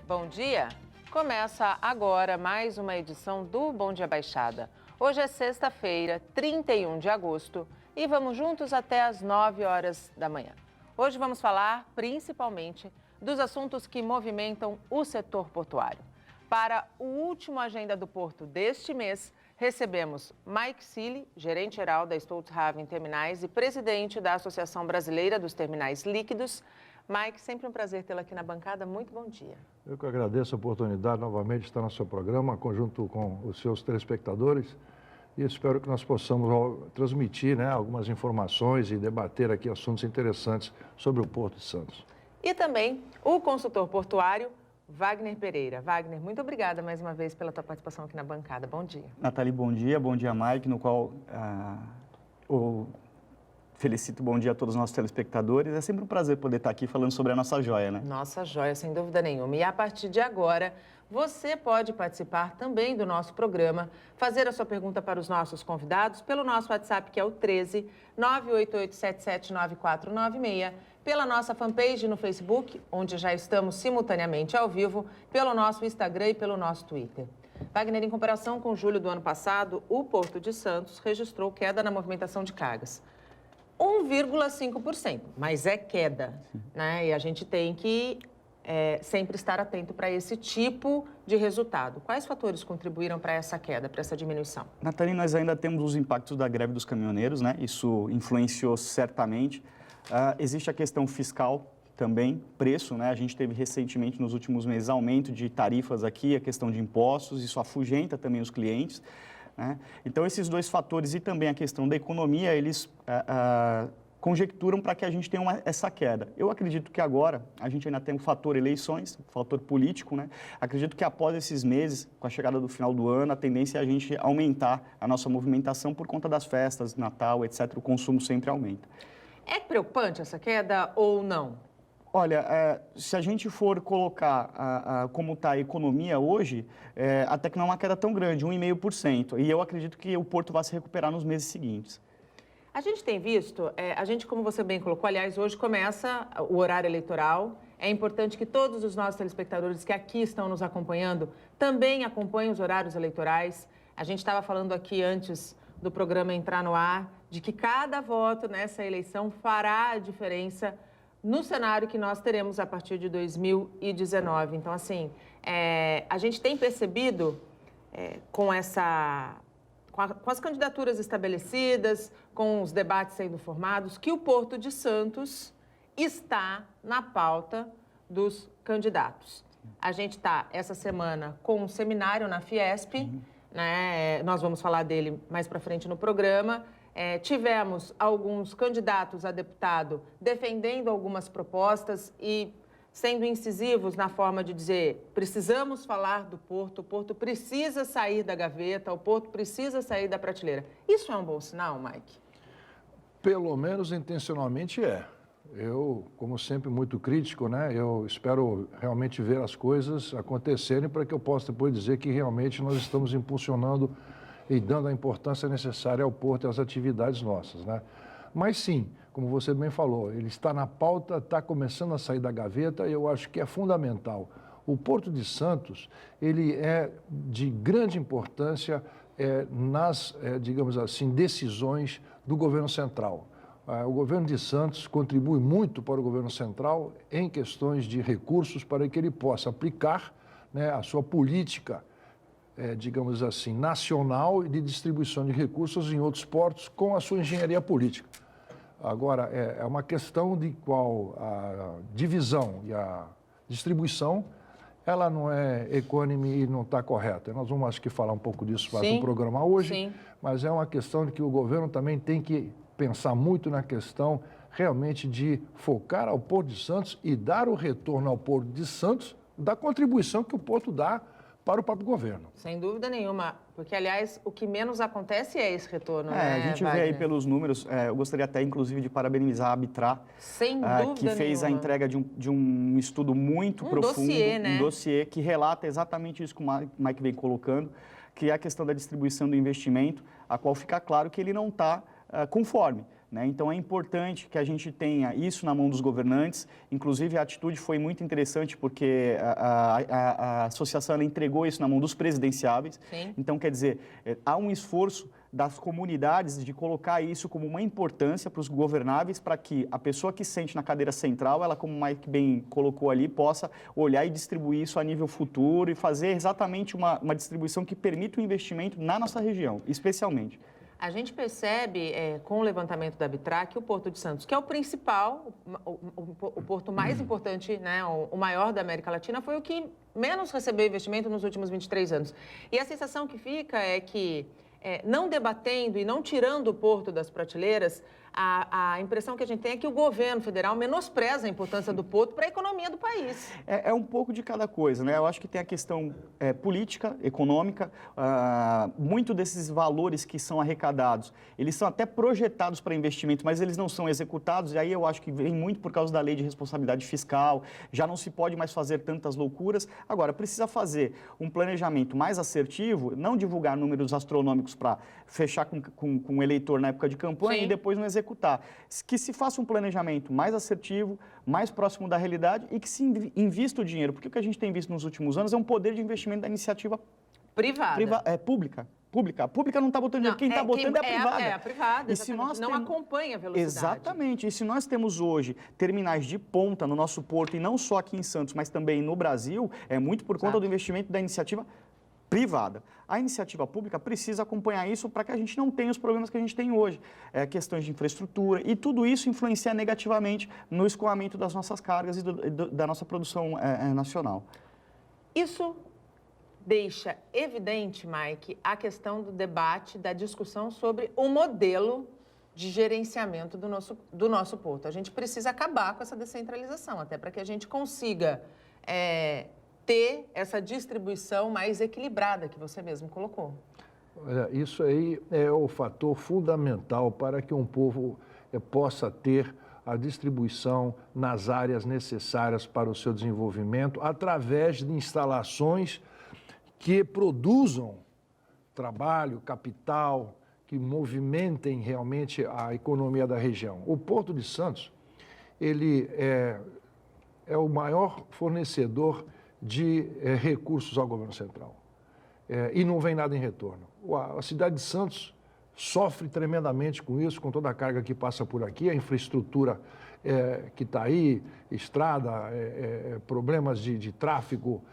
Bom dia! Começa agora mais uma edição do Bom Dia Baixada. Hoje é sexta-feira, 31 de agosto, e vamos juntos até às 9 horas da manhã. Hoje vamos falar principalmente dos assuntos que movimentam o setor portuário. Para o último Agenda do Porto deste mês, recebemos Mike Seely, gerente-geral da Stolthaven Terminais e presidente da Associação Brasileira dos Terminais Líquidos. Mike, sempre um prazer tê-lo aqui na bancada. Muito bom dia. Eu que agradeço a oportunidade novamente de estar no seu programa, conjunto com os seus telespectadores, e espero que nós possamos transmitir algumas informações e debater aqui assuntos interessantes sobre o Porto de Santos. E também o consultor portuário, Wagner Pereira. Wagner, muito obrigada mais uma vez pela tua participação aqui na bancada. Bom dia. Nathalie, bom dia, Mike, no qual felicito, bom dia a todos os nossos telespectadores. É sempre um prazer poder estar aqui falando sobre a nossa joia, né? Nossa joia, sem dúvida nenhuma. E a partir de agora, você pode participar também do nosso programa, fazer a sua pergunta para os nossos convidados pelo nosso WhatsApp, que é o 13 988779496, pela nossa fanpage no Facebook, onde já estamos simultaneamente ao vivo, pelo nosso Instagram e pelo nosso Twitter. Wagner, em comparação com julho do ano passado, o Porto de Santos registrou queda na movimentação de cargas. 1,5%, mas é queda, né? E a gente tem que sempre estar atento para esse tipo de resultado. Quais fatores contribuíram para essa queda, para essa diminuição? Nathalie, nós ainda temos os impactos da greve dos caminhoneiros, né? Isso influenciou certamente. Existe a questão fiscal também, preço, né? A gente teve recentemente, nos últimos meses, aumento de tarifas aqui, a questão de impostos, isso afugenta também os clientes, né? Então, esses dois fatores e também a questão da economia, eles conjecturam para que a gente tenha essa queda. Eu acredito que agora a gente ainda tem o fator eleições, o fator político, né? Acredito que após esses meses, com a chegada do final do ano, a tendência é a gente aumentar a nossa movimentação por conta das festas, Natal, etc. O consumo sempre aumenta. É preocupante essa queda ou não? Olha, se a gente for colocar como está a economia hoje, até que não é uma queda tão grande, 1,5%. E eu acredito que o Porto vai se recuperar nos meses seguintes. A gente tem visto, como você bem colocou, aliás, hoje começa o horário eleitoral. É importante que todos os nossos telespectadores que aqui estão nos acompanhando também acompanhem os horários eleitorais. A gente estava falando aqui antes do programa entrar no ar, de que cada voto nessa eleição fará a diferença no cenário que nós teremos a partir de 2019. Então, assim, a gente tem percebido com as candidaturas estabelecidas, com os debates sendo formados, que o Porto de Santos está na pauta dos candidatos. A gente está, essa semana, com um seminário na Fiesp, né? Nós vamos falar dele mais para frente no programa. Tivemos alguns candidatos a deputado defendendo algumas propostas e sendo incisivos na forma de dizer: precisamos falar do Porto, o Porto precisa sair da gaveta, o Porto precisa sair da prateleira. Isso é um bom sinal, Mike? Pelo menos intencionalmente é. Eu, como sempre, muito crítico, né? Eu espero realmente ver as coisas acontecerem para que eu possa depois dizer que realmente nós estamos impulsionando e dando a importância necessária ao Porto e às atividades nossas, né? Mas sim, como você bem falou, ele está na pauta, está começando a sair da gaveta, e eu acho que é fundamental. O Porto de Santos, ele é de grande importância nas, digamos assim, decisões do governo central. O governo de Santos contribui muito para o governo central em questões de recursos para que ele possa aplicar, né, a sua política, digamos assim, nacional e de distribuição de recursos em outros portos com a sua engenharia política. Agora, é uma questão de qual a divisão e a distribuição, ela não é equânime e não está correta. Nós vamos, acho que, falar um pouco disso mais no programa hoje, mas é uma questão de que o governo também tem que pensar muito na questão realmente de focar ao Porto de Santos e dar o retorno ao Porto de Santos da contribuição que o Porto dá para o próprio governo. Sem dúvida nenhuma, porque, aliás, o que menos acontece é esse retorno, né, a gente Wagner? vê aí pelos números, eu gostaria até, inclusive, de parabenizar a Abitra, sem dúvida que fez nenhuma a entrega de um estudo muito profundo, dossiê, né? Um dossiê que relata exatamente isso que o Mike vem colocando, que é a questão da distribuição do investimento, a qual fica claro que ele não está conforme. né? Então, é importante que a gente tenha isso na mão dos governantes. Inclusive, a atitude foi muito interessante porque a associação ela entregou isso na mão dos presidenciáveis. Sim. Então, quer dizer, há um esforço das comunidades de colocar isso como uma importância para os governáveis, para que a pessoa que sente na cadeira central, ela, como o Mike bem colocou ali, possa olhar e distribuir isso a nível futuro e fazer exatamente uma distribuição que permita o investimento na nossa região, especialmente. A gente percebe, com o levantamento da Arbitrar, que o Porto de Santos, que é o principal, o porto mais importante, né, o maior da América Latina, foi o que menos recebeu investimento nos últimos 23 anos. E a sensação que fica é que, não debatendo e não tirando o porto das prateleiras, a impressão que a gente tem é que o governo federal menospreza a importância do porto para a economia do país. É um pouco de cada coisa, né? Eu acho que tem a questão política, econômica, muito desses valores que são arrecadados, eles são até projetados para investimento, mas eles não são executados, e aí eu acho que vem muito por causa da lei de responsabilidade fiscal, já não se pode mais fazer tantas loucuras. Agora, precisa fazer um planejamento mais assertivo, não divulgar números astronômicos para fechar com o eleitor na época de campanha. Sim. E depois não executar. Que se faça um planejamento mais assertivo, mais próximo da realidade e que se invista o dinheiro. Porque o que a gente tem visto nos últimos anos é um poder de investimento da iniciativa privada. Pública. A pública não está botando dinheiro, quem está botando é a privada. É a privada, e se nós não acompanha a velocidade. Exatamente. E se nós temos hoje terminais de ponta no nosso porto, e não só aqui em Santos, mas também no Brasil, é muito por conta do investimento da iniciativa privada. A iniciativa pública precisa acompanhar isso para que a gente não tenha os problemas que a gente tem hoje. Questões de infraestrutura e tudo isso influencia negativamente no escoamento das nossas cargas e da nossa produção nacional. Isso deixa evidente, Mike, a questão do debate, da discussão sobre o modelo de gerenciamento do nosso porto. A gente precisa acabar com essa descentralização, até para que a gente consiga ter essa distribuição mais equilibrada que você mesmo colocou. Olha, isso aí é o fator fundamental para que um povo possa ter a distribuição nas áreas necessárias para o seu desenvolvimento, através de instalações que produzam trabalho, capital, que movimentem realmente a economia da região. O Porto de Santos, ele é o maior fornecedor de recursos ao governo central. E não vem nada em retorno. A cidade de Santos sofre tremendamente com isso, com toda a carga que passa por aqui, a infraestrutura que está aí, estrada, problemas de tráfego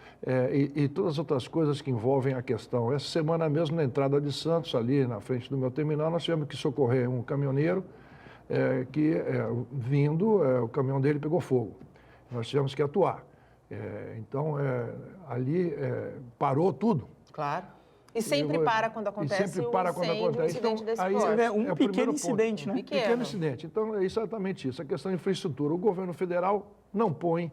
e todas as outras coisas que envolvem a questão. Essa semana mesmo, na entrada de Santos, ali na frente do meu terminal, nós tivemos que socorrer um caminhoneiro que, vindo, o caminhão dele pegou fogo. Nós tivemos que atuar. Então, ali parou tudo. Claro. E sempre para quando acontece um incidente desse porte. Um pequeno incidente, né? Pequeno incidente. Então, é exatamente isso. A questão de infraestrutura. O governo federal não põe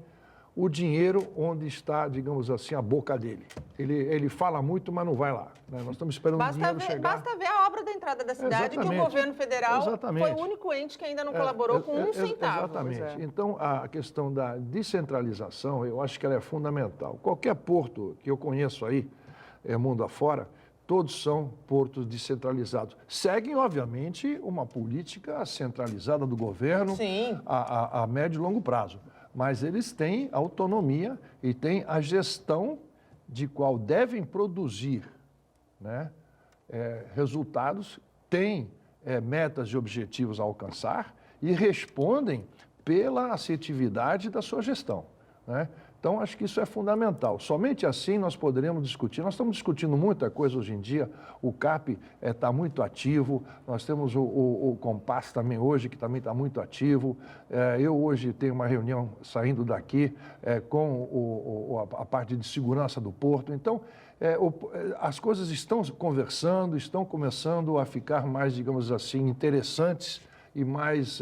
o dinheiro onde está, digamos assim, a boca dele. Ele fala muito, mas não vai lá. Né? Nós estamos esperando o dinheiro chegar. Basta ver a obra da entrada da cidade, que o governo federal foi o único ente que ainda não colaborou com um centavo. Exatamente. Então, a questão da descentralização, eu acho que ela é fundamental. Qualquer porto que eu conheço aí, mundo afora, todos são portos descentralizados. Seguem, obviamente, uma política centralizada do governo a médio e longo prazo. Mas eles têm autonomia e têm a gestão de qual devem produzir, né, resultados, têm metas e objetivos a alcançar e respondem pela assertividade da sua gestão, né? Então, acho que isso é fundamental. Somente assim nós poderemos discutir. Nós estamos discutindo muita coisa hoje em dia. O CAP está muito ativo. Nós temos o Compass também hoje, que também está muito ativo. Eu hoje tenho uma reunião saindo daqui com a parte de segurança do porto. Então, as coisas estão conversando, estão começando a ficar mais, digamos assim, interessantes e mais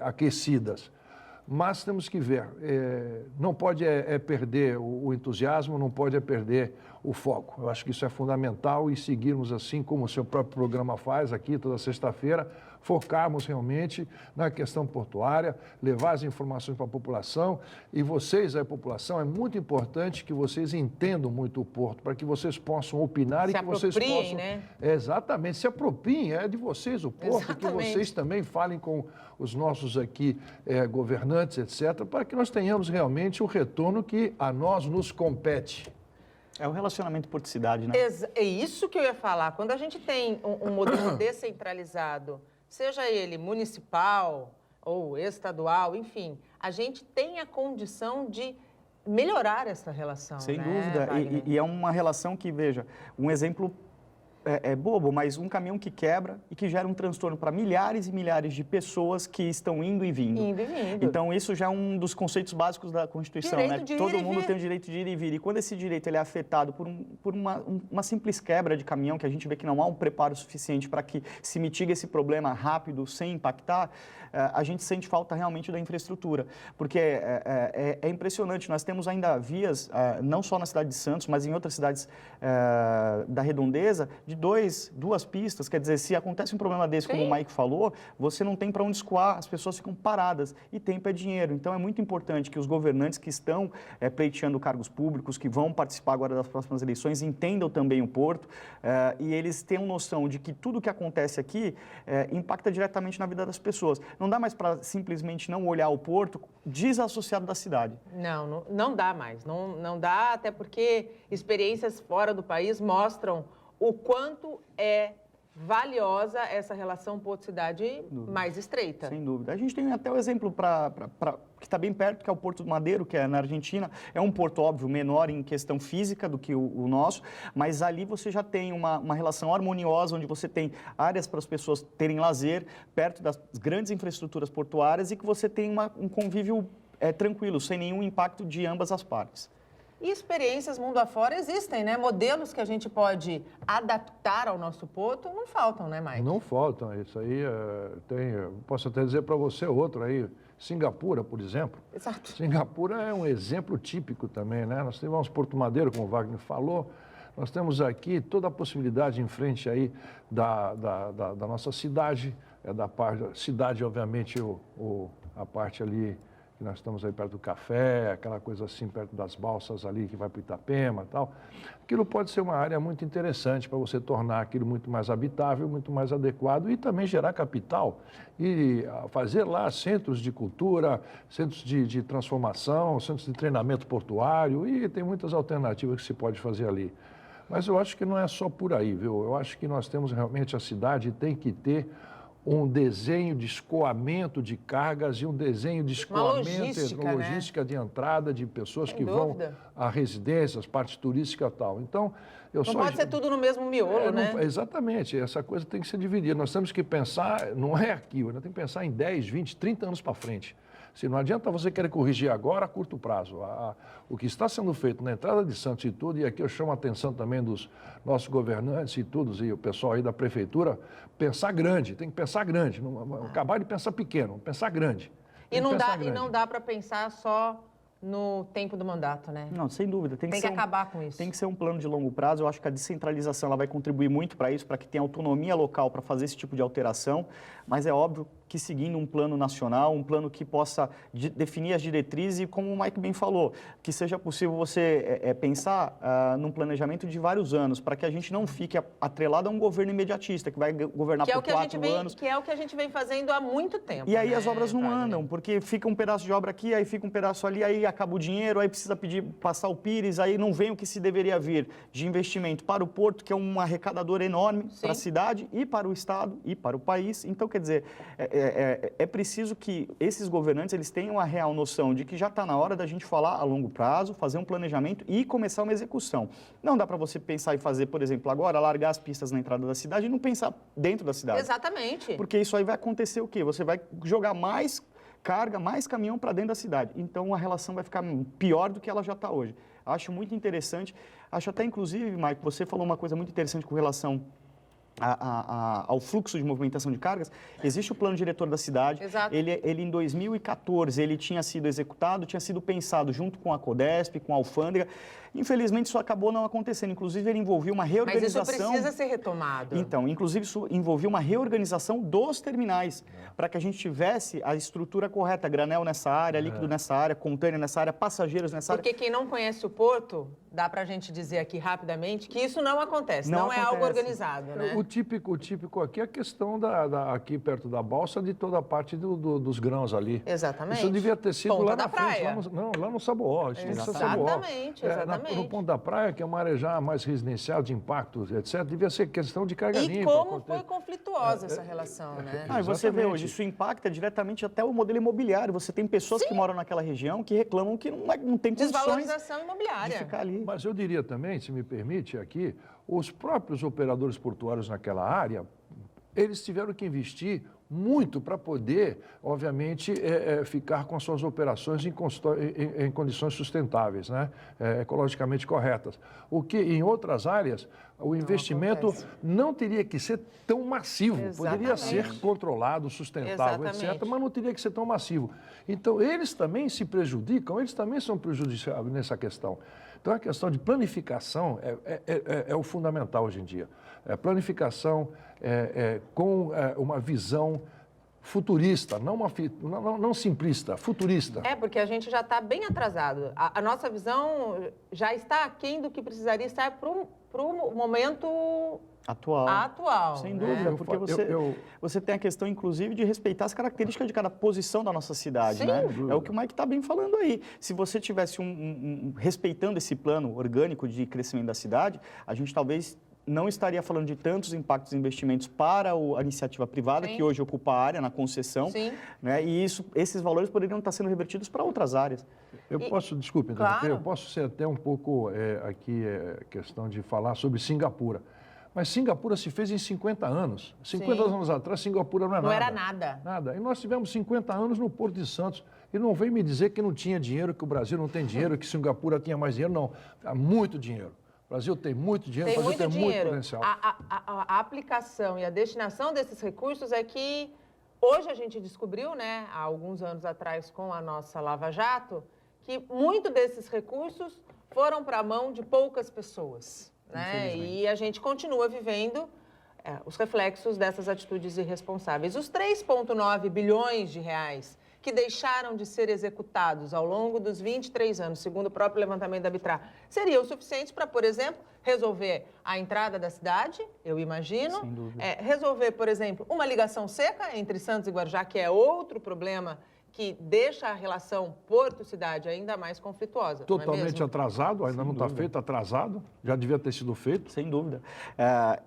aquecidas. Mas temos que ver, não pode perder o entusiasmo, não pode perder o foco. Eu acho que isso é fundamental e seguirmos assim como o seu próprio programa faz aqui toda sexta-feira, focarmos realmente na questão portuária, levar as informações para a população. E vocês, a população, é muito importante que vocês entendam muito o porto, para que vocês possam opinar e que vocês possam... né? Exatamente, se apropriem, é de vocês o porto, Exatamente. que vocês também falem com os nossos aqui governantes, etc., para que nós tenhamos realmente o retorno que a nós nos compete. É o relacionamento porto-cidade, né? É isso que eu ia falar. Quando a gente tem um modelo descentralizado, seja ele municipal ou estadual, enfim, a gente tem a condição de melhorar essa relação. Sem né, dúvida. Wagner? E é uma relação que, veja, um exemplo é bobo, mas um caminhão que quebra e que gera um transtorno para milhares e milhares de pessoas que estão indo e vindo. Indo e vindo. Então, isso já é um dos conceitos básicos da Constituição, Direito né? de ir Todo e mundo vir. tem o direito de ir e vir. E quando esse direito ele é afetado por uma simples quebra de caminhão, que a gente vê que não há um preparo suficiente para que se mitigue esse problema rápido, sem impactar, a gente sente falta realmente da infraestrutura. Porque é impressionante, nós temos ainda vias, não só na cidade de Santos, mas em outras cidades da redondeza, de duas pistas. Quer dizer, se acontece um problema desse, como o Mike falou, você não tem para onde escoar, as pessoas ficam paradas e tempo é dinheiro. Então, é muito importante que os governantes que estão pleiteando cargos públicos, que vão participar agora das próximas eleições, entendam também o Porto e eles tenham noção de que tudo que acontece aqui impacta diretamente na vida das pessoas. Não dá mais para simplesmente não olhar o Porto desassociado da cidade. Não dá mais. Não dá, até porque experiências fora do país mostram o quanto é valiosa essa relação porto-cidade mais estreita. Sem dúvida. A gente tem até o exemplo que está bem perto, que é o Porto do Madeiro, que é na Argentina. É um porto, óbvio, menor em questão física do que o nosso, mas ali você já tem uma relação harmoniosa, onde você tem áreas para as pessoas terem lazer, perto das grandes infraestruturas portuárias e que você tem um convívio tranquilo, sem nenhum impacto de ambas as partes. E experiências mundo afora existem, né? Modelos que a gente pode adaptar ao nosso porto não faltam, né, Mike? Não faltam. Isso aí posso até dizer para você outro aí, Singapura, por exemplo. Exato. Singapura é um exemplo típico também, né? Nós temos Porto Madeiro, como o Wagner falou. Nós temos aqui toda a possibilidade em frente aí da nossa cidade, cidade, obviamente, a parte ali que nós estamos aí perto do café, aquela coisa assim, perto das balsas ali que vai para o Itapema e tal. Aquilo pode ser uma área muito interessante para você tornar aquilo muito mais habitável, muito mais adequado e também gerar capital e fazer lá centros de cultura, centros de transformação, centros de treinamento portuário e tem muitas alternativas que se pode fazer ali. Mas eu acho que não é só por aí, viu? Eu acho que nós temos realmente, a cidade tem que ter um desenho de escoamento de cargas e um desenho de escoamento, logística, né? De entrada de pessoas Sem que dúvida. Vão a residências, partes turísticas e tal. Então, não pode ser tudo no mesmo miolo, né? Exatamente, essa coisa tem que ser dividida. Nós temos que pensar, não é aqui, nós temos que pensar em 10, 20, 30 anos para frente. Se não adianta você querer corrigir agora a curto prazo. O que está sendo feito na entrada de Santos e tudo, e aqui eu chamo a atenção também dos nossos governantes e todos, e o pessoal aí da prefeitura, pensar grande, tem que pensar grande, não acabar de pensar pequeno, pensar grande. E não dá para pensar só no tempo do mandato, né? Não, sem dúvida. Tem que acabar com isso. Tem que ser um plano de longo prazo. Eu acho que a descentralização ela vai contribuir muito para isso, para que tenha autonomia local para fazer esse tipo de alteração, mas é óbvio que seguindo um plano nacional, um plano que possa definir as diretrizes e, como o Mike bem falou, que seja possível você pensar num planejamento de vários anos, para que a gente não fique atrelado a um governo imediatista, que vai governar por 4 anos. Que é o que a gente vem fazendo há muito tempo. E aí, né, as obras não Wagner? andam, porque fica um pedaço de obra aqui, aí fica um pedaço ali, aí acaba o dinheiro, aí precisa passar o Pires, aí não vem o que se deveria vir de investimento para o Porto, que é um arrecadador enorme para a cidade e para o Estado e para o país. Então, quer dizer, é preciso que esses governantes eles tenham a real noção de que já está na hora da gente falar a longo prazo, fazer um planejamento e começar uma execução. Não dá para você pensar e fazer, por exemplo, agora, largar as pistas na entrada da cidade e não pensar dentro da cidade. Exatamente. Porque isso aí vai acontecer o quê? Você vai jogar mais carga, mais caminhão para dentro da cidade. Então, a relação vai ficar pior do que ela já está hoje. Acho muito interessante. Acho até, inclusive, Mike, você falou uma coisa muito interessante com relação ao fluxo de movimentação de cargas, existe o plano diretor da cidade. Exato. Ele em 2014, ele tinha sido executado, tinha sido pensado junto com a Codesp, com a Alfândega. Infelizmente, isso acabou não acontecendo. Inclusive, ele envolvia uma reorganização... Mas isso precisa ser retomado. Então, inclusive, isso envolvia uma reorganização dos terminais, para que a gente tivesse a estrutura correta, granel nessa área, líquido nessa área, container nessa área, passageiros nessa área. Porque quem não conhece o porto, dá para a gente dizer aqui rapidamente que isso não acontece, não é algo acontece. organizado, né? O típico aqui é a questão aqui perto da balsa, de toda a parte dos grãos ali. Exatamente. Isso devia ter sido Ponta lá da na frente, praia. lá no Saboó. Isso tem que ser Saboó. Exatamente, exatamente. No ponto da praia, que é uma área já mais residencial, de impactos, etc., devia ser questão de carga limpa. E como foi conflituosa essa relação, né? E você vê Exatamente. hoje, isso impacta diretamente até o modelo imobiliário. Você tem pessoas que moram naquela região que reclamam que não tem condições Desvalorização de imobiliária. ficar ali. Mas eu diria também, se me permite aqui, os próprios operadores portuários naquela área, eles tiveram que investir muito para poder, obviamente, ficar com as suas operações em condições sustentáveis, né? Ecologicamente corretas. O que, em outras áreas, o investimento não teria que ser tão massivo. Exatamente. Poderia ser controlado, sustentável, Exatamente. etc., mas não teria que ser tão massivo. Então, eles também se prejudicam, eles também são prejudiciais nessa questão. Então, a questão de planificação é o fundamental hoje em dia. Planificação com uma visão futurista, não simplista, futurista. Porque a gente já está bem atrasado. A nossa visão já está aquém do que precisaria estar para o momento atual. Sem né? dúvida, porque você tem a questão, inclusive, de respeitar as características de cada posição da nossa cidade, Sem né? dúvida. É o que o Mike está bem falando aí. Se você tivesse respeitando esse plano orgânico de crescimento da cidade, a gente talvez não estaria falando de tantos impactos e investimentos para a iniciativa privada, Sim. que hoje ocupa a área na concessão, Sim. né? E esses valores poderiam estar sendo revertidos para outras áreas. Desculpe, Claro. eu posso ser até um pouco aqui questão de falar sobre Singapura. Mas Singapura se fez em 50 anos. 50 Sim. anos atrás, Singapura não Não nada. era nada. Nada. E nós tivemos 50 anos no Porto de Santos. E não vem me dizer que não tinha dinheiro, que o Brasil não tem dinheiro, que Singapura tinha mais dinheiro. Não, há muito dinheiro. O Brasil tem muito dinheiro, Tem o Brasil muito tem muito dinheiro. potencial. A aplicação e a destinação desses recursos é que hoje a gente descobriu, né, há alguns anos atrás com a nossa Lava Jato, que muito desses recursos foram para a mão de poucas pessoas, né? E a gente continua vivendo os reflexos dessas atitudes irresponsáveis. Os 3,9 bilhões de reais que deixaram de ser executados ao longo dos 23 anos, segundo o próprio levantamento da Arbitrar, seriam suficientes para, por exemplo, resolver a entrada da cidade, eu imagino, Sem dúvida. resolver, por exemplo, uma ligação seca entre Santos e Guarujá, que é outro problema que deixa a relação porto-cidade ainda mais conflituosa. não é Totalmente mesmo? atrasado, ainda não está feito, atrasado, já devia ter sido feito. Sem dúvida.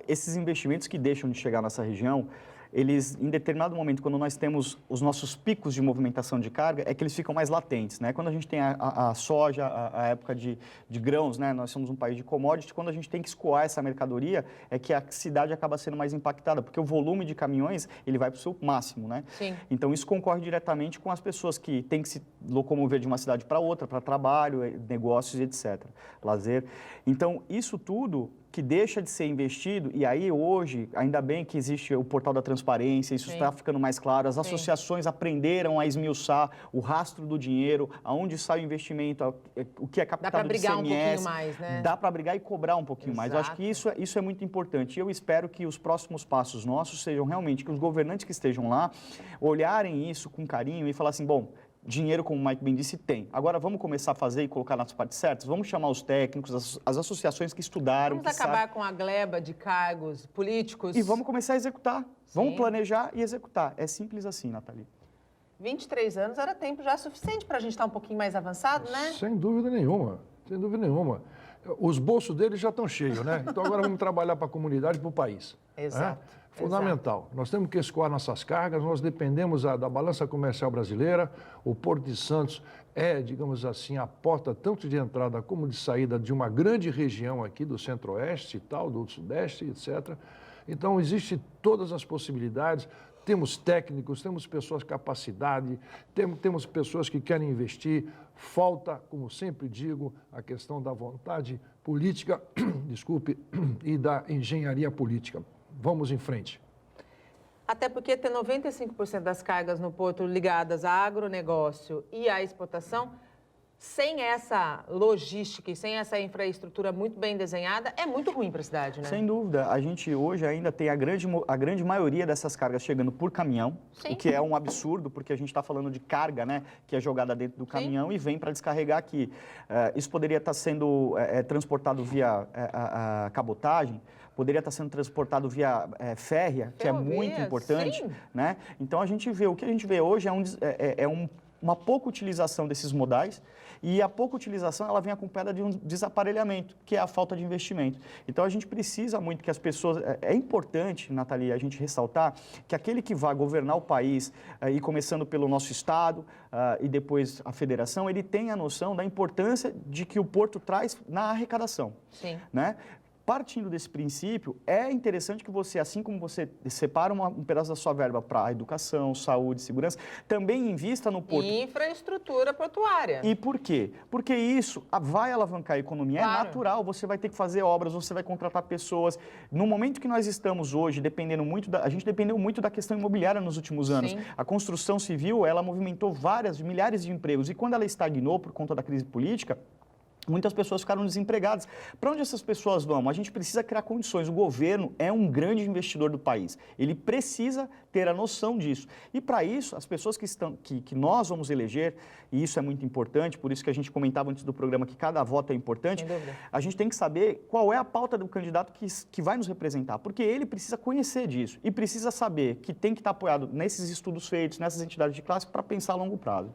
Esses investimentos que deixam de chegar nessa região, eles, em determinado momento, quando nós temos os nossos picos de movimentação de carga, é que eles ficam mais latentes, né? Quando a gente tem a soja, a época de grãos, né? Nós somos um país de commodity, quando a gente tem que escoar essa mercadoria, é que a cidade acaba sendo mais impactada, porque o volume de caminhões, ele vai para o seu máximo, né? Sim. Então, isso concorre diretamente com as pessoas que têm que se locomover de uma cidade para outra, para trabalho, negócios, etc., lazer. Então, isso tudo que deixa de ser investido, e aí hoje, ainda bem que existe o portal da transparência, isso está ficando mais claro, as associações aprenderam a esmiuçar o rastro do dinheiro, aonde sai o investimento, o que é captado do ICMS. Dá para brigar um pouquinho mais, né? Dá para brigar e cobrar um pouquinho mais. Eu acho que isso é muito importante. E eu espero que os próximos passos nossos sejam realmente que os governantes que estejam lá olharem isso com carinho e falar assim, bom, dinheiro, como o Mike bem disse, tem. Agora, vamos começar a fazer e colocar nas partes certas? Vamos chamar os técnicos, as associações que estudaram, Vamos acabar com a gleba de cargos políticos. e vamos começar a executar. Vamos Sim. planejar e executar. É simples assim, Nathalie. 23 anos era tempo já suficiente para a gente estar um pouquinho mais avançado, né? Sem dúvida nenhuma, sem dúvida nenhuma. Os bolsos deles já estão cheios, né? Então agora vamos trabalhar para a comunidade e para o país. Exato. Né? Fundamental. Nós temos que escoar nossas cargas, nós dependemos da balança comercial brasileira. O Porto de Santos é, digamos assim, a porta tanto de entrada como de saída de uma grande região aqui do Centro-Oeste e tal, do Sudeste, etc. Então, existem todas as possibilidades. Temos técnicos, temos pessoas de capacidade, temos pessoas que querem investir. Falta, como sempre digo, a questão da vontade política, desculpe, e da engenharia política. vamos em frente. Até porque ter 95% das cargas no porto ligadas a agronegócio e à exportação, sem essa logística e sem essa infraestrutura muito bem desenhada, é muito ruim para a cidade, né? Sem dúvida. A gente hoje ainda tem a grande maioria dessas cargas chegando por caminhão, Sim. o que é um absurdo, porque a gente está falando de carga, né, que é jogada dentro do caminhão e vem para descarregar aqui. Isso poderia estar sendo transportado via a cabotagem, poderia estar sendo transportado via férrea, que é muito importante, sim. né? Então o que a gente vê hoje uma pouca utilização desses modais, e a pouca utilização ela vem acompanhada de um desaparelhamento, que é a falta de investimento. Então a gente precisa muito que as pessoas... É importante, Nathalie, a gente ressaltar que aquele que vai governar o país, e começando pelo nosso Estado e depois a federação, ele tem a noção da importância de que o porto traz na arrecadação. Sim. Né? Partindo desse princípio, é interessante que você, assim como você separa um pedaço da sua verba para educação, saúde, segurança, também invista no porto. Infraestrutura portuária. E por quê? Porque isso vai alavancar a economia. Claro. É natural, você vai ter que fazer obras, você vai contratar pessoas. No momento que nós estamos hoje, a gente dependeu muito da questão imobiliária nos últimos anos. Sim. A construção civil, ela movimentou milhares de empregos. E quando ela estagnou por conta da crise política, muitas pessoas ficaram desempregadas. Para onde essas pessoas vão? A gente precisa criar condições. O governo é um grande investidor do país. Ele precisa ter a noção disso. E para isso, as pessoas que nós vamos eleger, e isso é muito importante, por isso que a gente comentava antes do programa que cada voto é importante, a gente tem que saber qual é a pauta do candidato que vai nos representar, porque ele precisa conhecer disso e precisa saber que tem que estar apoiado nesses estudos feitos, nessas entidades de classe, para pensar a longo prazo.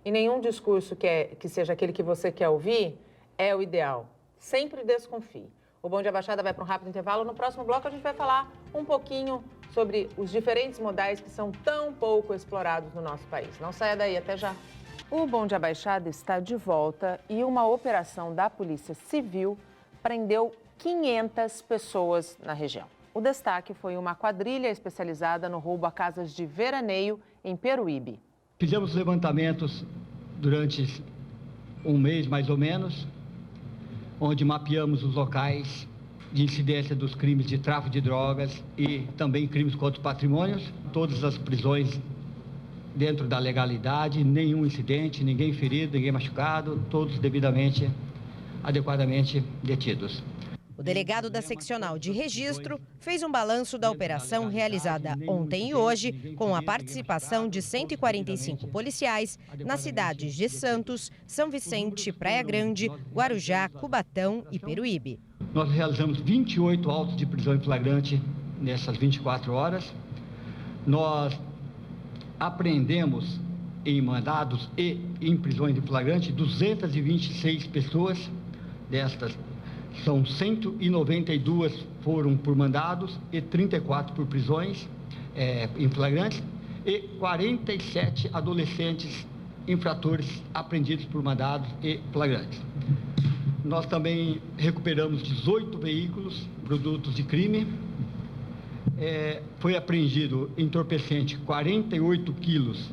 E nenhum discurso que seja aquele que você quer ouvir é o ideal. Sempre desconfie. O Bom Dia Baixada vai para um rápido intervalo. No próximo bloco a gente vai falar um pouquinho sobre os diferentes modais que são tão pouco explorados no nosso país. Não saia daí, até já. O Bom Dia Baixada está de volta e uma operação da Polícia Civil prendeu 500 pessoas na região. O destaque foi uma quadrilha especializada no roubo a casas de veraneio em Peruíbe. Fizemos levantamentos durante um mês, mais ou menos, onde mapeamos os locais de incidência dos crimes de tráfico de drogas e também crimes contra patrimônios. Todas as prisões dentro da legalidade, nenhum incidente, ninguém ferido, ninguém machucado, todos devidamente, adequadamente detidos. O delegado da seccional de registro fez um balanço da operação realizada ontem e hoje, com a participação de 145 policiais nas cidades de Santos, São Vicente, Praia Grande, Guarujá, Cubatão e Peruíbe. Nós realizamos 28 autos de prisão em flagrante nessas 24 horas. Nós apreendemos em mandados e em prisões em flagrante 226 pessoas. Destas, são 192 foram por mandados e 34 por prisões em flagrantes e 47 adolescentes infratores apreendidos por mandados e flagrantes. Nós também recuperamos 18 veículos, produtos de crime. Foi apreendido entorpecente 48 quilos,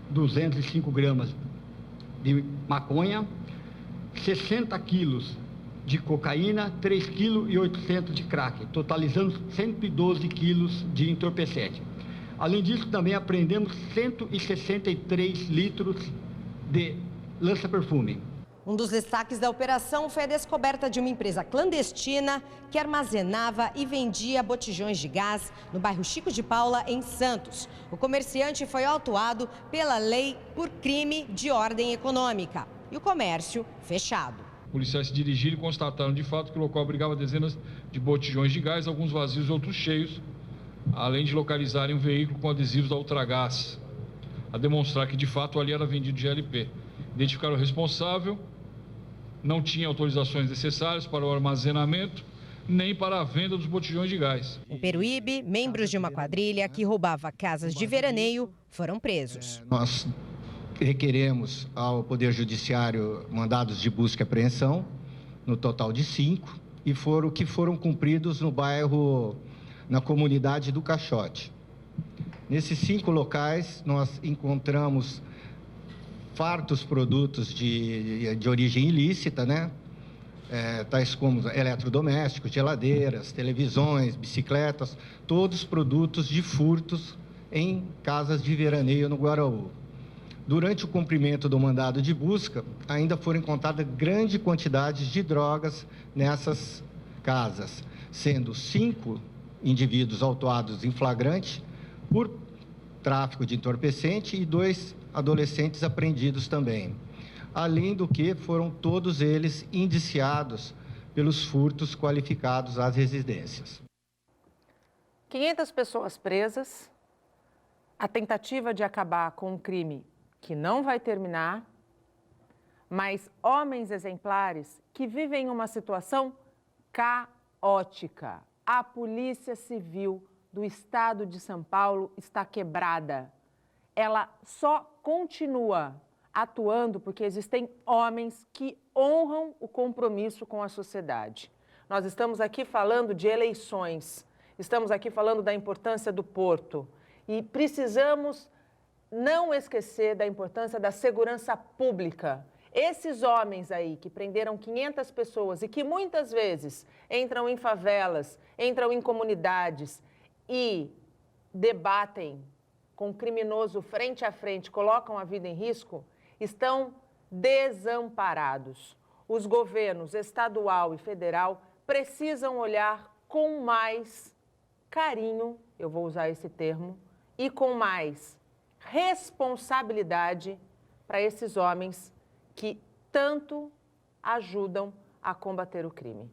205 gramas de maconha, 60 quilos de cocaína, 3,8 kg de crack, totalizando 112 quilos de entorpecente. Além disso, também apreendemos 163 litros de lança-perfume. Um dos destaques da operação foi a descoberta de uma empresa clandestina que armazenava e vendia botijões de gás no bairro Chico de Paula, em Santos. O comerciante foi autuado pela lei por crime de ordem econômica e o comércio fechado. Policiais se dirigiram e constataram de fato que o local abrigava dezenas de botijões de gás, alguns vazios e outros cheios, além de localizarem um veículo com adesivos da Ultragás, a demonstrar que de fato ali era vendido GLP. Identificaram o responsável, não tinha autorizações necessárias para o armazenamento, nem para a venda dos botijões de gás. Em Peruíbe, membros de uma quadrilha que roubava casas de veraneio foram presos. Nós requeremos ao Poder Judiciário mandados de busca e apreensão, no total de 5, e foram cumpridos no bairro, na comunidade do Caixote. Nesses 5 locais, nós encontramos fartos produtos de origem ilícita, né? tais como eletrodomésticos, geladeiras, televisões, bicicletas, todos produtos de furtos em casas de veraneio no Guaraú. Durante o cumprimento do mandado de busca, ainda foram encontradas grande quantidade de drogas nessas casas, sendo 5 indivíduos autuados em flagrante por tráfico de entorpecente e 2 adolescentes apreendidos também. Além do que foram todos eles indiciados pelos furtos qualificados às residências. 500 pessoas presas, a tentativa de acabar com um crime que não vai terminar, mas homens exemplares que vivem uma situação caótica. A Polícia Civil do Estado de São Paulo está quebrada. Ela só continua atuando porque existem homens que honram o compromisso com a sociedade. Nós estamos aqui falando de eleições, estamos aqui falando da importância do porto e precisamos não esquecer da importância da segurança pública. Esses homens aí que prenderam 500 pessoas e que muitas vezes entram em favelas, entram em comunidades e debatem com o criminoso frente a frente, colocam a vida em risco, estão desamparados. Os governos estadual e federal precisam olhar com mais carinho, eu vou usar esse termo, e com mais responsabilidade para esses homens que tanto ajudam a combater o crime.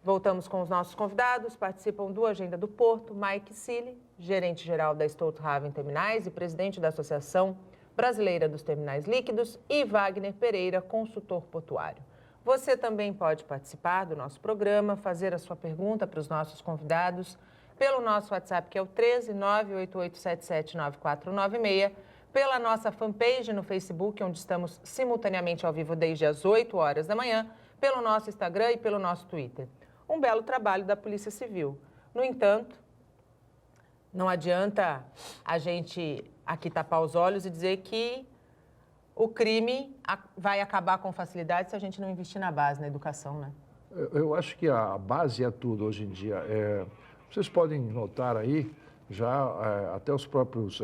Voltamos com os nossos convidados, participam do Agenda do Porto, Mike Sili, gerente-geral da Stolthaven Terminais e presidente da Associação Brasileira dos Terminais Líquidos, e Wagner Pereira, consultor portuário. Você também pode participar do nosso programa, fazer a sua pergunta para os nossos convidados pelo nosso WhatsApp, que é o 13 98877 9496, pela nossa fanpage no Facebook, onde estamos simultaneamente ao vivo desde as 8 horas da manhã, pelo nosso Instagram e pelo nosso Twitter. Um belo trabalho da Polícia Civil. No entanto, não adianta a gente aqui tapar os olhos e dizer que o crime vai acabar com facilidade se a gente não investir na base, na educação, né? Eu acho que a base é tudo hoje em dia. Vocês podem notar aí, já até os próprios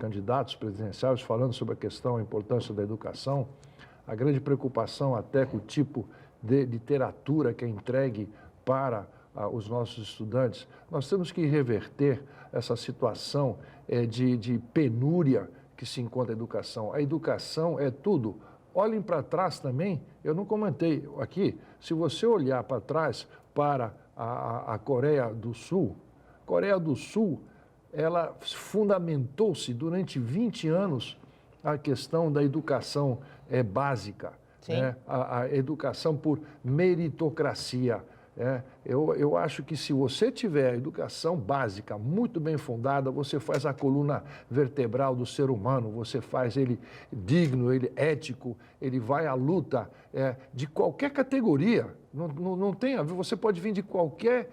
candidatos presidenciais falando sobre a questão, a importância da educação, a grande preocupação até com o tipo de literatura que é entregue para os nossos estudantes. Nós temos que reverter essa situação de penúria que se encontra a educação. A educação é tudo. Olhem para trás também, eu não comentei aqui, se você olhar para trás para a Coreia do Sul, ela fundamentou-se durante 20 anos a questão da educação básica, né? A educação por meritocracia. Eu acho que se você tiver a educação básica muito bem fundada, você faz a coluna vertebral do ser humano, você faz ele digno, ele ético, ele vai à luta de qualquer categoria. Não tem a ver, você pode vir de qualquer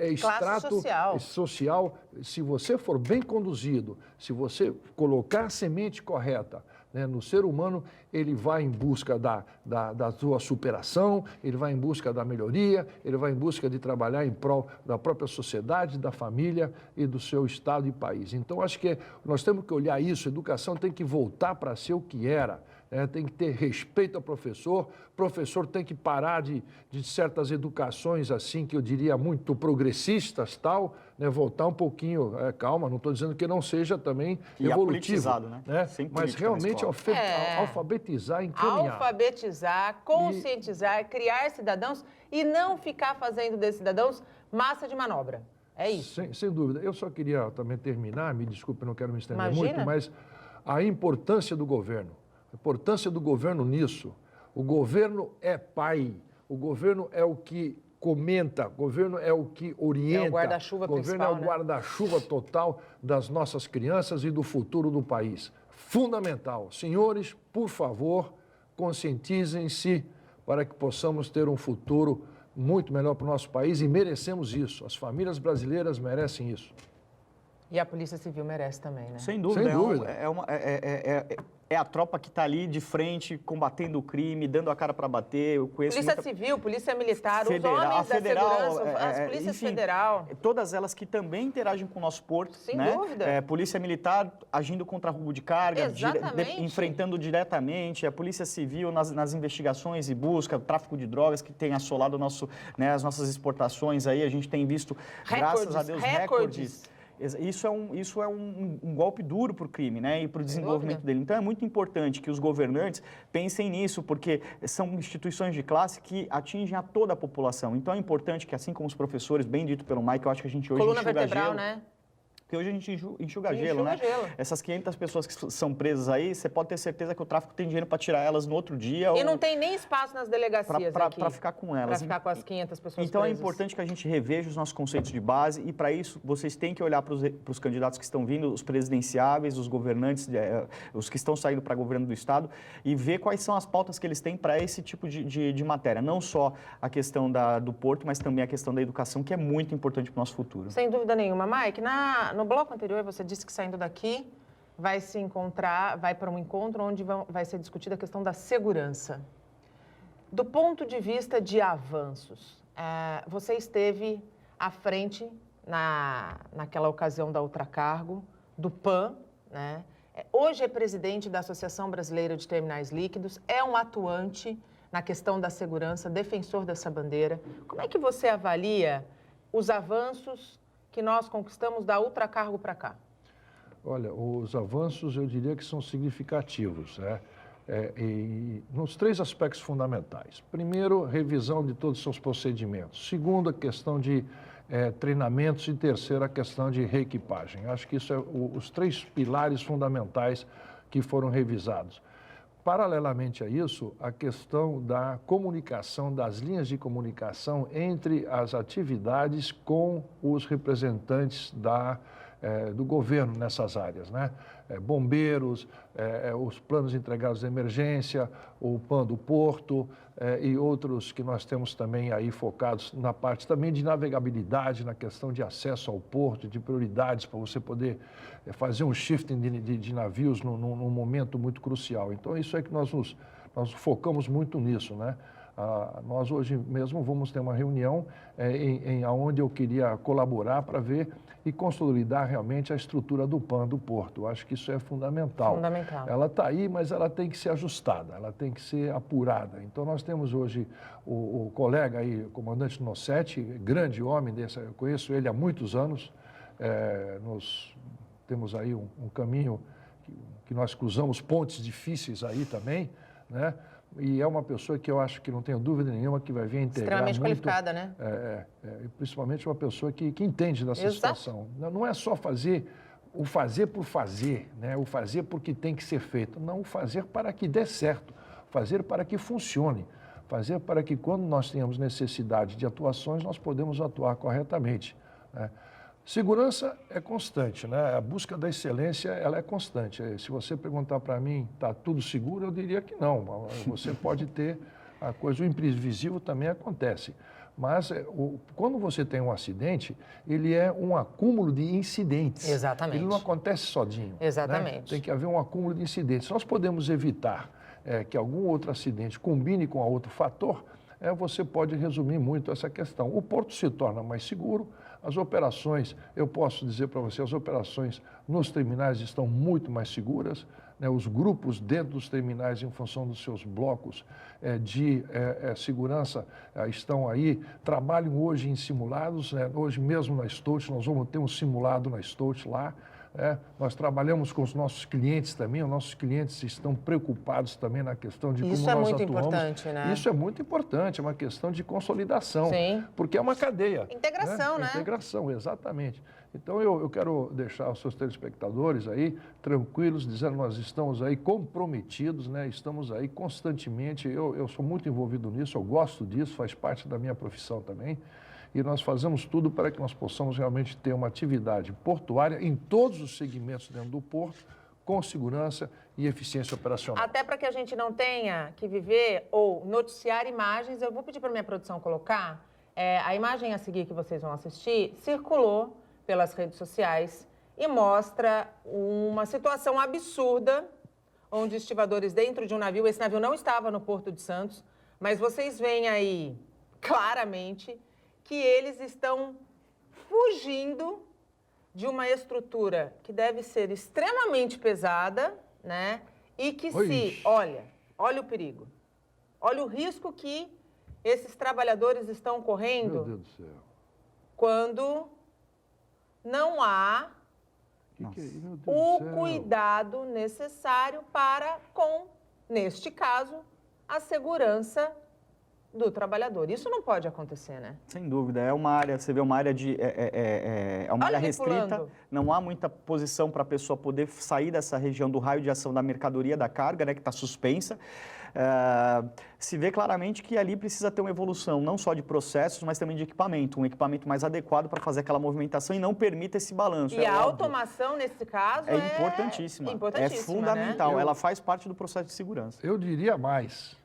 extrato social. Se você for bem conduzido, se você colocar a semente correta, né, no ser humano, ele vai em busca da sua superação, ele vai em busca da melhoria, ele vai em busca de trabalhar em prol da própria sociedade, da família e do seu estado e país. Então, acho que nós temos que olhar isso, a educação tem que voltar para ser o que era. Tem que ter respeito ao professor tem que parar de certas educações assim, que eu diria muito progressistas, tal, né? Voltar um pouquinho, calma, não estou dizendo que não seja também e evolutivo, né? Mas realmente alfabetizar, encaminhar. Alfabetizar, conscientizar, criar cidadãos e não ficar fazendo desses cidadãos massa de manobra. É isso. Sem dúvida. Eu só queria também terminar, me desculpe, não quero me estender muito, mas a importância do governo. A importância do governo nisso. O governo é pai, o governo é o que comenta, o governo é o que orienta. É o guarda-chuva principal, o governo é o guarda-chuva total das nossas crianças e do futuro do país. Fundamental. Senhores, por favor, conscientizem-se para que possamos ter um futuro muito melhor para o nosso país e merecemos isso. As famílias brasileiras merecem isso. E a Polícia Civil merece também, né? Sem dúvida. Sem dúvida. é a tropa que está ali de frente, combatendo o crime, dando a cara para bater. Eu conheço Polícia Civil, Polícia Militar, os homens da segurança, as polícias enfim, federal. Todas elas que também interagem com o nosso porto. Sem né? dúvida. Polícia Militar agindo contra roubo de carga, Exatamente. enfrentando diretamente. A Polícia Civil nas investigações e busca, tráfico de drogas que tem assolado as nossas exportações aí. A gente tem visto, graças a Deus, recordes. Isso é um golpe duro para o crime, né? E para o desenvolvimento dele. Então, é muito importante que os governantes pensem nisso, porque são instituições de classe que atingem a toda a população. Então, é importante que, assim como os professores, bem dito pelo Mike, eu acho que a gente hoje Coluna enxuga vertebral, gelo. né? Porque hoje a gente enxuga gelo, né? Essas 500 pessoas que são presas aí, você pode ter certeza que o tráfico tem dinheiro para tirar elas no outro dia. E não tem nem espaço nas delegacias para ficar com elas. Para ficar com as 500 pessoas Então presas. É importante que a gente reveja os nossos conceitos de base e, para isso, vocês têm que olhar para os candidatos que estão vindo, os presidenciáveis, os governantes, os que estão saindo para governo do Estado, e ver quais são as pautas que eles têm para esse tipo de matéria. Não só a questão do porto, mas também a questão da educação, que é muito importante para o nosso futuro. Sem dúvida nenhuma. Mike, no bloco anterior você disse que saindo daqui vai para um encontro onde vai ser discutida a questão da segurança. Do ponto de vista de avanços, você esteve à frente, naquela ocasião da Ultracargo, do PAN, né? Hoje é presidente da Associação Brasileira de Terminais Líquidos, é um atuante na questão da segurança, defensor dessa bandeira. Como é que você avalia os avanços que nós conquistamos da Ultracargo para cá? Olha, os avanços eu diria que são significativos, né? E nos 3 aspectos fundamentais. Primeiro, revisão de todos os seus procedimentos. Segundo, a questão de treinamentos. E terceiro, a questão de reequipagem. Eu acho que isso é os 3 pilares fundamentais que foram revisados. Paralelamente a isso, a questão da comunicação, das linhas de comunicação entre as atividades com os representantes do governo nessas áreas, né? Bombeiros, os planos integrados de emergência, o PAN do Porto e outros que nós temos também aí focados na parte também de navegabilidade, na questão de acesso ao porto, de prioridades para você poder fazer um shifting de navios num momento muito crucial. Então, isso é que nós focamos muito nisso, né? Nós hoje mesmo vamos ter uma reunião onde eu queria colaborar para ver e consolidar realmente a estrutura do PAN do Porto. Eu acho que isso é fundamental. Fundamental. Ela está aí, mas ela tem que ser ajustada, ela tem que ser apurada. Então, nós temos hoje o colega aí, o comandante Nossetti, grande homem desse, eu conheço ele há muitos anos. Nós temos aí um caminho que nós cruzamos pontes difíceis aí também, né? E é uma pessoa que eu acho que não tenho dúvida nenhuma que vai vir a integrar extremamente muito, qualificada, né? Principalmente uma pessoa que entende dessa situação. Não é só fazer por fazer, né? O fazer porque tem que ser feito. Não, o fazer para que dê certo, fazer para que funcione, fazer para que quando nós tenhamos necessidade de atuações, nós podemos atuar corretamente, né? Segurança é constante, né? A busca da excelência, ela é constante. Se você perguntar para mim, está tudo seguro, eu diria que não. Você pode ter a coisa, o imprevisível também acontece. Mas quando você tem um acidente, ele é um acúmulo de incidentes. Exatamente. Ele não acontece sozinho. Exatamente. Né? Tem que haver um acúmulo de incidentes. Nós podemos evitar que algum outro acidente combine com outro fator, você pode resumir muito essa questão. O porto se torna mais seguro, as operações, eu posso dizer para você, as operações nos terminais estão muito mais seguras, né? Os grupos dentro dos terminais, em função dos seus blocos de segurança, estão aí, trabalham hoje em simulados, né? Hoje mesmo na Stolt, nós vamos ter um simulado na Stolt lá. Nós trabalhamos com os nossos clientes também, os nossos clientes estão preocupados também na questão de como nós atuamos. Isso é muito importante, né? Isso é muito importante, é uma questão de consolidação. Sim. Porque é uma cadeia. Integração, né? Integração, exatamente. Então, eu quero deixar os seus telespectadores aí tranquilos, dizendo nós estamos aí comprometidos, né? Estamos aí constantemente, eu sou muito envolvido nisso, eu gosto disso, faz parte da minha profissão também. E nós fazemos tudo para que nós possamos realmente ter uma atividade portuária em todos os segmentos dentro do porto, com segurança e eficiência operacional. Até para que a gente não tenha que viver ou noticiar imagens, eu vou pedir para a minha produção colocar. A imagem a seguir que vocês vão assistir circulou pelas redes sociais e mostra uma situação absurda onde estivadores dentro de um navio, esse navio não estava no Porto de Santos, mas vocês veem aí claramente que eles estão fugindo de uma estrutura que deve ser extremamente pesada, né? E que olha o perigo, olha o risco que esses trabalhadores estão correndo. Meu Deus do céu. Quando não há Meu Deus o do céu. cuidado necessário para, neste caso, a segurança do trabalhador. Isso não pode acontecer, né? Sem dúvida, é uma área, você vê uma área de é uma área restrita, pulando. não há muita posição para a pessoa poder sair dessa região do raio de ação da mercadoria, da carga, né, que está suspensa. Se vê claramente que ali precisa ter uma evolução, não só de processos, mas também de equipamento, um equipamento mais adequado para fazer aquela movimentação e não permita esse balanço. E a automação, nesse caso, é importantíssima, é fundamental, né? ela faz parte do processo de segurança. Eu diria mais.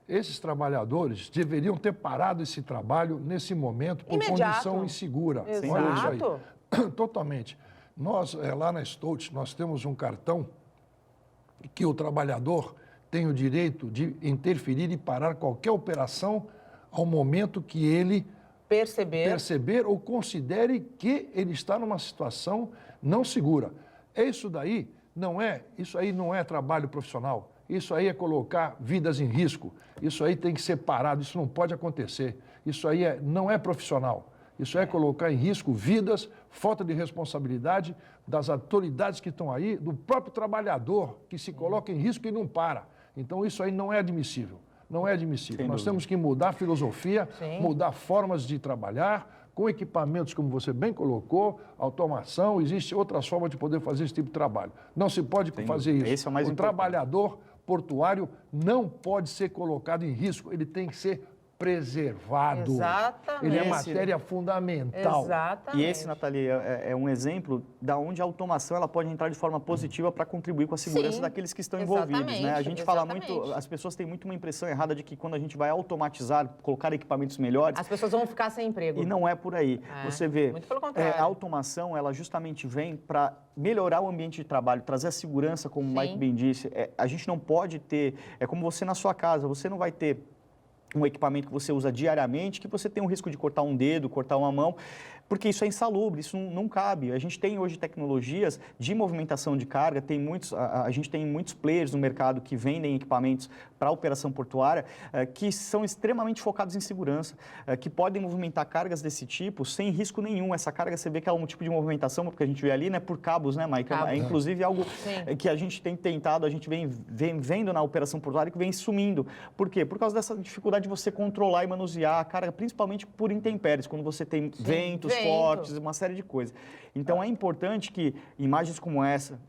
Esses trabalhadores deveriam ter parado esse trabalho nesse momento por condição insegura. Exato. Olha isso aí. Totalmente. Nós, lá na Stoltz, nós temos um cartão que o trabalhador tem o direito de interferir e parar qualquer operação ao momento que ele perceber ou considere que ele está numa situação não segura. Isso aí não é trabalho profissional. Isso aí é colocar vidas em risco. Isso aí tem que ser parado, isso não pode acontecer. Isso aí não é profissional. Isso é colocar em risco vidas, falta de responsabilidade das autoridades que estão aí, do próprio trabalhador que se coloca em risco e não para. Então isso aí não é admissível. Não é admissível. Nós temos que mudar a filosofia, mudar formas de trabalhar, com equipamentos, como você bem colocou, automação, existem outras formas de poder fazer esse tipo de trabalho. Não se pode fazer isso. Esse é o mais importante. Trabalhador portuário não pode ser colocado em risco, ele tem que ser preservado. Exatamente. Ele é matéria fundamental. Exatamente. E esse, Nathalie, é um exemplo da onde a automação ela pode entrar de forma positiva para contribuir com a segurança daqueles que estão envolvidos, né? A gente fala muito, as pessoas têm muito uma impressão errada de que quando a gente vai automatizar, colocar equipamentos melhores, as pessoas vão ficar sem emprego. E não é por aí. Você vê, muito pelo contrário. A automação, ela justamente vem para melhorar o ambiente de trabalho, trazer a segurança, como o Mike bem disse. A gente não pode ter, é como você na sua casa, você não vai ter um equipamento que você usa diariamente, que você tem o risco de cortar um dedo, cortar uma mão, porque isso é insalubre, isso não cabe. A gente tem hoje tecnologias de movimentação de carga, a gente tem muitos players no mercado que vendem equipamentos para a operação portuária que são extremamente focados em segurança, que podem movimentar cargas desse tipo sem risco nenhum. Essa carga, você vê que é um tipo de movimentação, porque a gente vê ali, né, por cabos, né, Mike? É inclusive algo que a gente tem tentado, a gente vem vendo na operação portuária que vem sumindo. Por quê? Por causa dessa dificuldade de você controlar e manusear a carga, principalmente por intempéries, quando você tem ventos fortes, uma série de coisas. Então, é importante que imagens como essa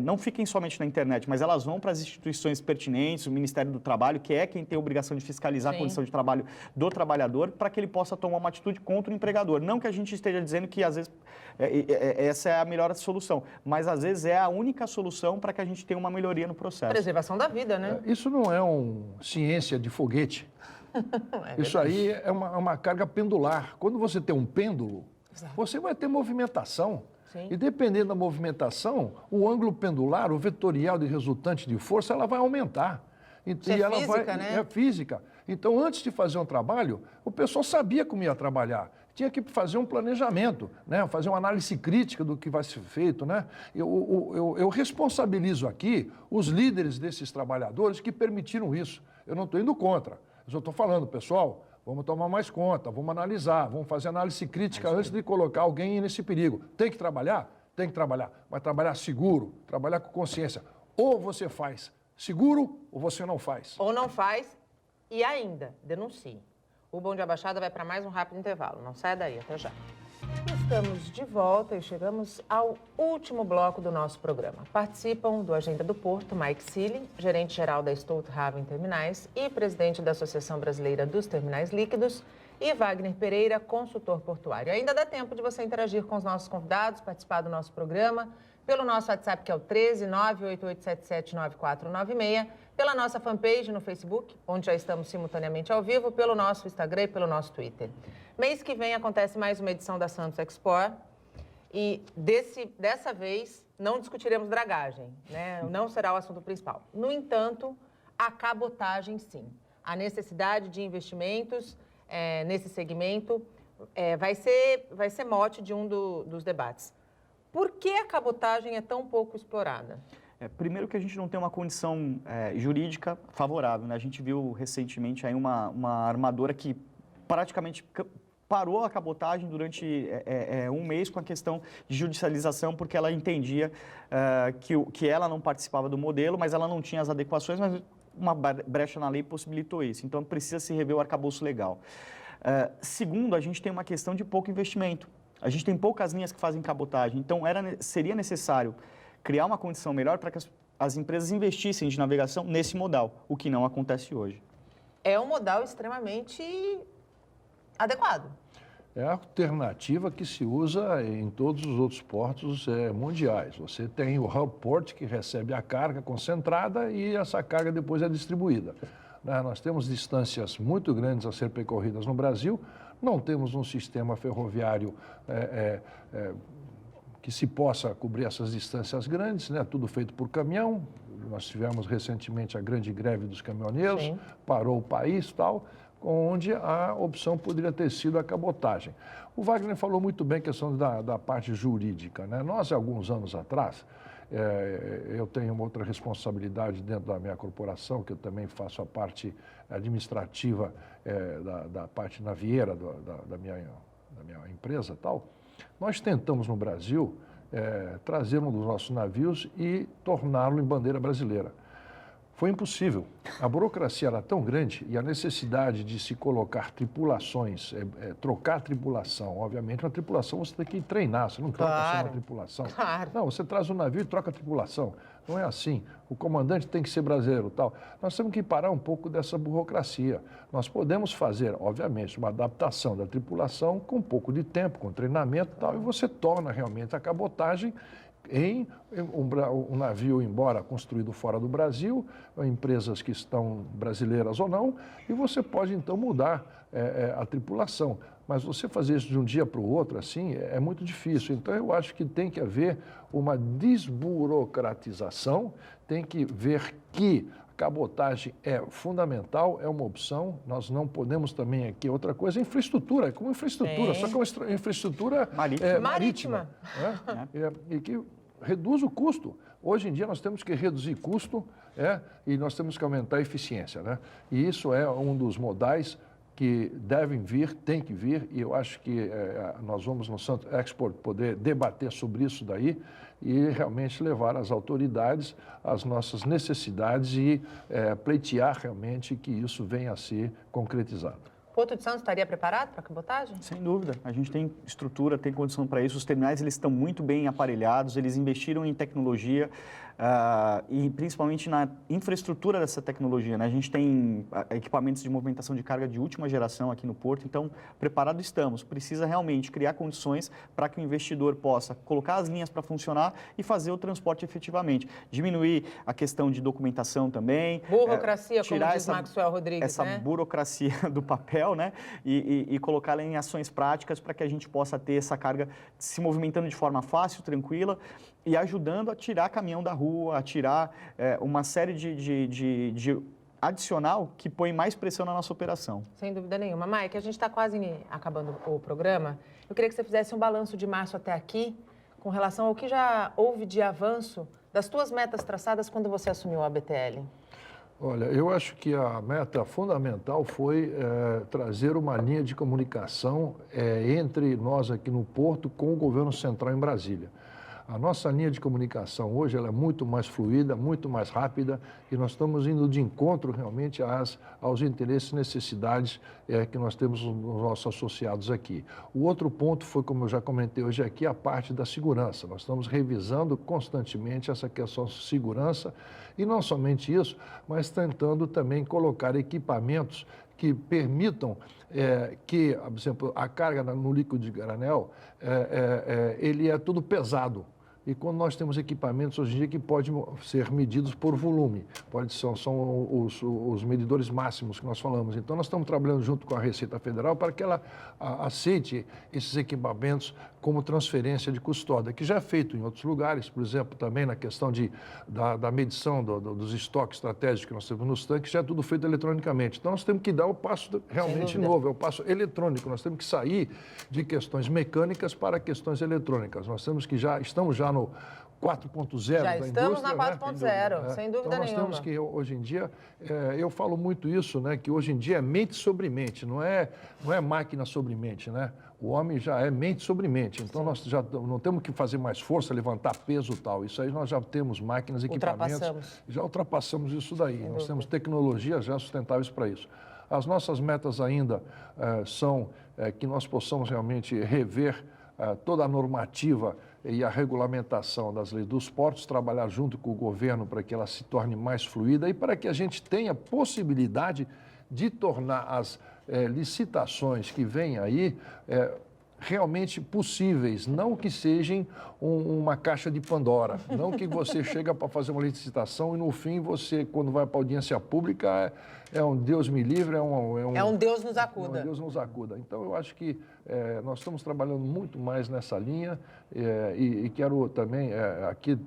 não fiquem somente na internet, mas elas vão para as instituições pertinentes, o Ministério do Trabalho, que é quem tem a obrigação de fiscalizar a condição de trabalho do trabalhador, para que ele possa tomar uma atitude contra o empregador. Não que a gente esteja dizendo que, às vezes, essa é a melhor solução, mas, às vezes, é a única solução para que a gente tenha uma melhoria no processo. Preservação da vida, né? Isso não é ciência de foguete. Isso aí é uma carga pendular. Quando você tem um pêndulo, você vai ter movimentação. E dependendo da movimentação, o ângulo pendular, o vetorial de resultante de força, ela vai aumentar. Isso é física, né? É física. Então, antes de fazer um trabalho, o pessoal sabia como ia trabalhar. Tinha que fazer um planejamento, né? Fazer uma análise crítica do que vai ser feito, né? Eu responsabilizo aqui os líderes desses trabalhadores que permitiram isso. Eu não estou indo contra. Eu só estou falando, pessoal, vamos tomar mais conta, vamos analisar, vamos fazer análise crítica antes de colocar alguém nesse perigo. Tem que trabalhar? Tem que trabalhar. Mas trabalhar seguro, trabalhar com consciência. Ou você faz seguro ou você não faz. Ou não faz e ainda denuncie. O Bom Dia Baixada vai para mais um rápido intervalo. Não saia daí, até já. Estamos de volta e chegamos ao último bloco do nosso programa. Participam do Agenda do Porto, Mike Sealy, gerente-geral da Stolthaven Terminais e presidente da Associação Brasileira dos Terminais Líquidos, e Wagner Pereira, consultor portuário. Ainda dá tempo de você interagir com os nossos convidados, participar do nosso programa, pelo nosso WhatsApp, que é o 13988779496, pela nossa fanpage no Facebook, onde já estamos simultaneamente ao vivo, pelo nosso Instagram e pelo nosso Twitter. Mês que vem acontece mais uma edição da Santos Expor E dessa vez não discutiremos dragagem, né? Não será o assunto principal. No entanto, a cabotagem, sim. A necessidade de investimentos nesse segmento vai ser mote de dos debates. Por que a cabotagem é tão pouco explorada? Primeiro que a gente não tem uma condição jurídica favorável, né? A gente viu recentemente aí uma armadora que praticamente parou a cabotagem durante um mês com a questão de judicialização, porque ela entendia que ela não participava do modelo, mas ela não tinha as adequações, mas uma brecha na lei possibilitou isso. Então, precisa se rever o arcabouço legal. Segundo, a gente tem uma questão de pouco investimento. A gente tem poucas linhas que fazem cabotagem, então seria necessário criar uma condição melhor para que as empresas investissem de navegação nesse modal, o que não acontece hoje. É um modal extremamente adequado. É a alternativa que se usa em todos os outros portos mundiais. Você tem o hub port, que recebe a carga concentrada e essa carga depois é distribuída. Nós temos distâncias muito grandes a ser percorridas no Brasil, não temos um sistema ferroviário que se possa cobrir essas distâncias grandes, né? Tudo feito por caminhão. Nós tivemos recentemente a grande greve dos caminhoneiros, sim, parou o país e tal, onde a opção poderia ter sido a cabotagem. O Wagner falou muito bem a questão da parte jurídica, né? Nós, alguns anos atrás, eu tenho uma outra responsabilidade dentro da minha corporação, que eu também faço a parte administrativa da parte navieira da minha empresa e tal. Nós tentamos no Brasil trazer um dos nossos navios e torná-lo em bandeira brasileira. Foi impossível. A burocracia era tão grande e a necessidade de se colocar tripulações, trocar tripulação. Obviamente, uma tripulação você tem que treinar, você não troca só uma tripulação. Claro. Não, você traz um navio e troca a tripulação. Não é assim. O comandante tem que ser brasileiro, tal. Nós temos que parar um pouco dessa burocracia. Nós podemos fazer, obviamente, uma adaptação da tripulação com um pouco de tempo, com treinamento e tal, e você torna realmente a cabotagem em um navio, embora construído fora do Brasil, empresas que estão brasileiras ou não, e você pode então mudar a tripulação. Mas você fazer isso de um dia para o outro, assim, é muito difícil. Então, eu acho que tem que haver uma desburocratização, tem que ver que a cabotagem é fundamental, é uma opção. Nós não podemos também aqui, outra coisa, infraestrutura, como infraestrutura, só que é uma infraestrutura marítima. Né? E que reduz o custo. Hoje em dia nós temos que reduzir custo e nós temos que aumentar a eficiência, né? E isso é um dos modais que devem vir, tem que vir, e eu acho que nós vamos no Santos Export poder debater sobre isso daí e realmente levar às autoridades as nossas necessidades e pleitear realmente que isso venha a ser concretizado. Porto de Santos estaria preparado para a cabotagem? Sem dúvida. A gente tem estrutura, tem condição para isso. Os terminais eles estão muito bem aparelhados, eles investiram em tecnologia e principalmente na infraestrutura dessa tecnologia, né? A gente tem equipamentos de movimentação de carga de última geração aqui no Porto, então preparados estamos. Precisa realmente criar condições para que o investidor possa colocar as linhas para funcionar e fazer o transporte efetivamente. Diminuir a questão de documentação também. Burocracia, como diz essa, Maxwell Rodrigues, essa né? burocracia do papel, né? E colocá-la em ações práticas para que a gente possa ter essa carga se movimentando de forma fácil, tranquila e ajudando a tirar caminhão da rua, a tirar uma série de adicional que põe mais pressão na nossa operação. Sem dúvida nenhuma. Mike, a gente está quase acabando o programa. Eu queria que você fizesse um balanço de março até aqui com relação ao que já houve de avanço das tuas metas traçadas quando você assumiu a ABTL. Olha, eu acho que a meta fundamental foi trazer uma linha de comunicação entre nós aqui no Porto com o governo central em Brasília. A nossa linha de comunicação hoje ela é muito mais fluida, muito mais rápida e nós estamos indo de encontro realmente aos interesses e necessidades que nós temos nos nossos associados aqui. O outro ponto foi, como eu já comentei hoje aqui, a parte da segurança. Nós estamos revisando constantemente essa questão de segurança e não somente isso, mas tentando também colocar equipamentos que permitam que, por exemplo, a carga no líquido de granel, ele é tudo pesado. e quando nós temos equipamentos hoje em dia que podem ser medidos por volume, são os medidores máximos que nós falamos. Então, nós estamos trabalhando junto com a Receita Federal para que ela aceite esses equipamentos como transferência de custódia, que já é feito em outros lugares, por exemplo, também na questão da medição dos estoques estratégicos que nós temos nos tanques, já é tudo feito eletronicamente. Então, nós temos que dar o passo realmente novo, é o passo eletrônico. Nós temos que sair de questões mecânicas para questões eletrônicas. Nós estamos já no 4.0 da indústria. Já estamos na 4.0, sem dúvida então, nós nenhuma. temos que, hoje em dia, eu falo muito isso, né, que hoje em dia é mente sobre mente, não é máquina sobre mente, né? O homem já é mente sobre mente, então nós já não temos que fazer mais força, levantar peso e tal. Isso aí nós já temos máquinas, equipamentos, já ultrapassamos isso daí. Nós temos tecnologias já sustentáveis para isso. As nossas metas ainda são que nós possamos realmente rever toda a normativa e a regulamentação das leis dos portos, trabalhar junto com o governo para que ela se torne mais fluida e para que a gente tenha possibilidade de tornar as licitações que vêm aí realmente possíveis, não que sejam uma caixa de Pandora, não que você chega para fazer uma licitação e no fim você, quando vai para a audiência pública, é um Deus me livre, é um Deus nos acuda. É um Deus nos acuda. Então, eu acho que nós estamos trabalhando muito mais nessa linha e quero também aqui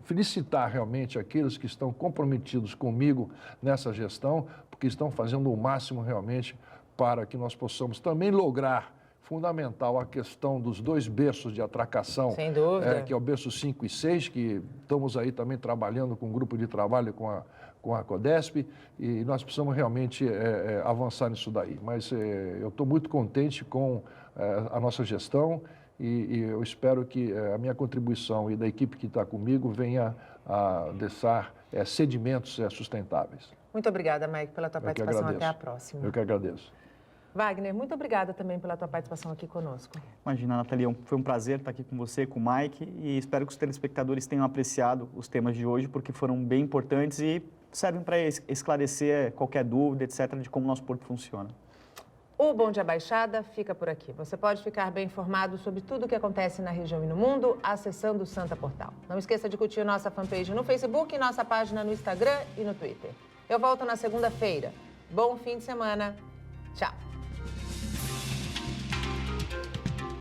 felicitar realmente aqueles que estão comprometidos comigo nessa gestão, porque estão fazendo o máximo realmente para que nós possamos também lograr, fundamental, a questão dos 2 berços de atracação, sem dúvida, que é o berço 5 e 6, que estamos aí também trabalhando com um grupo de trabalho com a Codesp, e nós precisamos realmente avançar nisso daí. Mas eu estou muito contente com a nossa gestão e eu espero que a minha contribuição e da equipe que está comigo venha a deixar sedimentos sustentáveis. Muito obrigada, Mike, pela tua participação. Até a próxima. Eu que agradeço. Wagner, muito obrigada também pela tua participação aqui conosco. Imagina, Nathalie, foi um prazer estar aqui com você, com o Mike, e espero que os telespectadores tenham apreciado os temas de hoje, porque foram bem importantes e servem para esclarecer qualquer dúvida, etc., de como o nosso porto funciona. O Bom Dia Baixada fica por aqui. Você pode ficar bem informado sobre tudo o que acontece na região e no mundo acessando o Santa Portal. Não esqueça de curtir nossa fanpage no Facebook e nossa página no Instagram e no Twitter. Eu volto na segunda-feira. Bom fim de semana. Tchau.